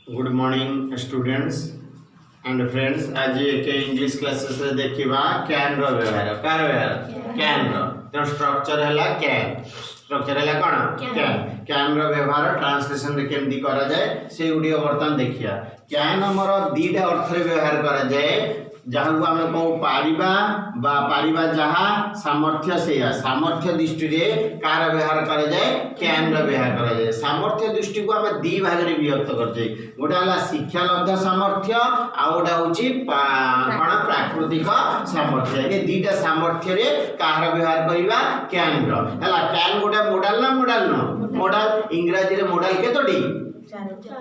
Good morning students and friends. आज एक English classes रे देखिबा कैन रो व्यवहार। कार व्यवहार कैन रो तो स्ट्रक्चर हैला कैन। स्ट्रक्चर हैला कोन कैन। कैन रो व्यवहार ट्रांसलेशन रे केमदी करा जाय से वीडियो वर्तमान देखिया। कैन हमर दीटा अर्थ रे व्यवहार करा जाय जहाँ आम कौ पारिबा जहाँ सामर्थ्य से सामर्थ्य दृष्टि रे कार व्यवहार करा जाए कैन रो व्यवहार करा जाए। सामर्थ्य दृष्टि को आम दी भाग रे विभक्त कर जाए। गोटे हला शिक्षालब्ध सामर्थ्य आ गोटे होची कोन प्राकृतिक सामर्थ्य। ये दीटा सामर्थ्य रे कार व्यवहार करिबा कैन रो हला। कैन गोटे मॉडल ना मॉडल न मॉडल इंग्रजी रे मॉडल केतोडी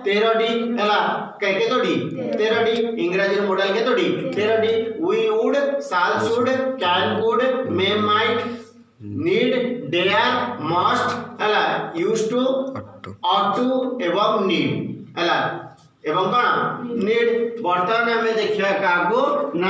13टी हला केतोडी 13टी इंग्रजी रे मॉडल केतोडी 13टी। We would shall should can could may might need dare must हला यूज्ड टू ऑट टू एवं नीड हला एवं कोन नीड। वर्तमान हमें देखिया कागो ना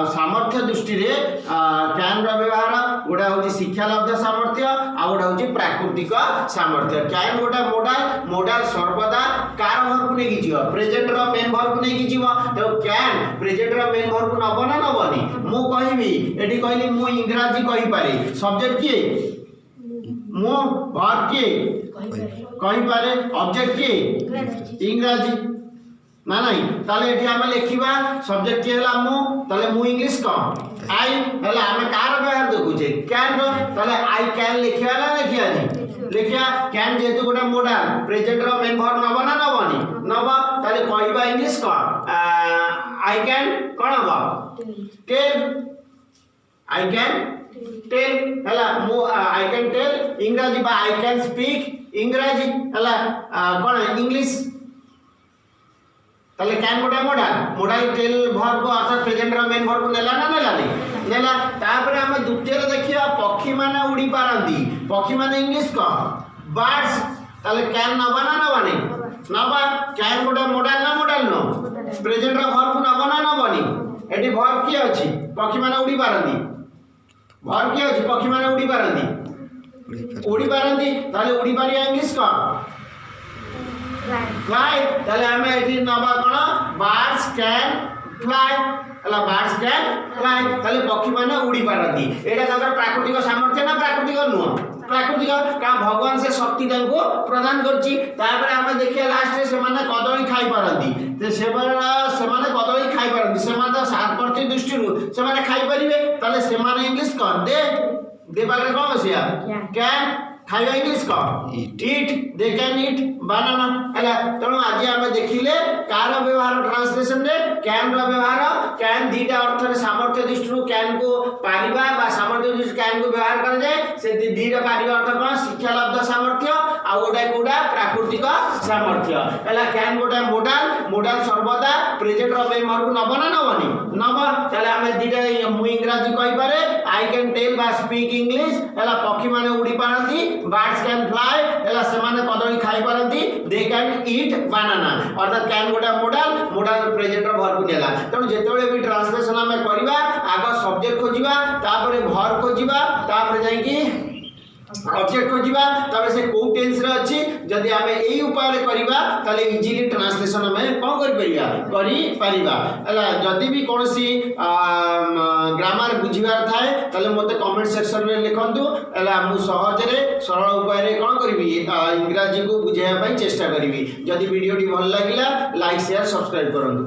सामर्थ्य दृष्टि रे कैन रो व्यवहार गोटा होची शिक्षालब्ध सामर्थ्य आ गोटा होची प्राकृतिक सामर्थ्य। कैन गोटा मॉडल मॉडल सर्वदा कार वर्ब को नेकी जिवो प्रेजेंट रो मेन वर्ब को नेकी जिवो। तो कैन प्रेजेंट रो मेन वर्ब को नबो ना नबोनी। मु कहिबी एठी कहली मु इंग्रजी कहि पारे सब्जेक्ट के मु वर्ब के कहि पारे ऑब्जेक्ट के इंग्रजी ना नहीं। ताले एठी हम लिखिबा सब्जेक्ट के हला मु ताले मु इंग्लिश को आई हला हम कार व्यवहार देखु जे कैन रो ताले आई कैन लिखिया ना लिखिया जी लिखिया। कैन जेतु गोटा मॉडल प्रेजेंट रो मेन वर्ब नबो ना नबोनी नबो। ताले कहबा इंग्लिश को आई कैन कोन हो टेल आई कैन टेल हला मु आई कैन टेल इंग्रजी बा आई कैन स्पीक इंग्रजी हला कोन इंग्लिश। ताले कैन गोटा मॉडल मॉडल टेल वर्ब को अर्थात प्रेजेंट रो मेन वर्ब को नेला ना नेला नहीं नेला। तापर हम द्वितीय रे देखिया पक्षी माने उड़ी पारंती पक्षी माने इंग्लिश को बर्ड्स। ताले कैन नबा ना नबानी नबा। कैन गोटा मॉडल ना मॉडल नो प्रेजेंट रो वर्ब को नबा ना नबानी। एटी वर्ब की अछि पक्षी माने उड़ी पारंती वर्ब की अछि पक्षी माने उड़ी पारंती ताले उड़ी पारिया इंग्लिश को फ्लाई। ताले हमें एठी नबा कोन बर्ड्स कैन फ्लाई हला बर्ड्स कैन फ्लाई। ताले पक्षी माने उड़ी पारंती। एटा ताकर प्राकृतिक सामर्थ्य ना प्राकृतिक नुह प्राकृतिक का भगवान से शक्ति तांको प्रदान करची। तापर हमें देखिया लास्ट रे से माने कदली खाई पारंती ते से माने कदली खाई पारंती से माने सामर्थ्य दृष्टि से माने खाई परिबे। ताले से माने इंग्लिश कर दे बारे कोन बसिया कैन खाइबा इंग्लिश को ईट दे कैन ईट बनाना हला। तणो आज हम देखिले कार व्यवहार ट्रांसलेशन रे कैन रो व्यवहार। कैन दीटा अर्थ रे सामर्थ्य दृष्टि कैन को पारिबा बा सामर्थ्य दृष्टि कैन को व्यवहार कर जाय से दीटा पारिबा अर्थ कोन शिक्षालब्ध सामर्थ्य आ गोटा कोडा प्राकृतिक सामर्थ्य हला। कैन गोटा मॉडल सर्वदा प्रेजेंट रो मेन वर्ब नबो ना नबोनी नबो। ताले हम दीटा मु इंग्रजी कहि पारे आई कैन टेल बा स्पीक इंग्लिश हला। पक्षी माने उड़ी पारंती बर्ड्स कैन फ्लाई हला से माने कदली खाई पारंती दे कैन ईट बनाना अर्थात कैन गोटा मॉडल प्रेजेंट रो वर्ब नेला। तण जेतेबेले भी ट्रांसलेशन हम करबा आग सब्जेक्ट खोजिबा तापरे वर्ब खोजिबा तापरे जाई कि ऑब्जेक्ट खोजिबा तबे से को टेंस रे अछि। जदि हम एई उपाय रे करबा ताले इजीली ट्रांसलेशन हम कोन करि परिबा हला। जदि भी कोनसी ग्रामर बुझिबार थाए ताले मते कमेंट सेक्शन रे लिखंतु हला। मु सहज रे सरल उपाय रे कोन करबी इंग्रजी को बुझाया पई चेष्टा करबी। जदि वीडियो टी भल लागिला लाइक शेयर सब्सक्राइब करंतु।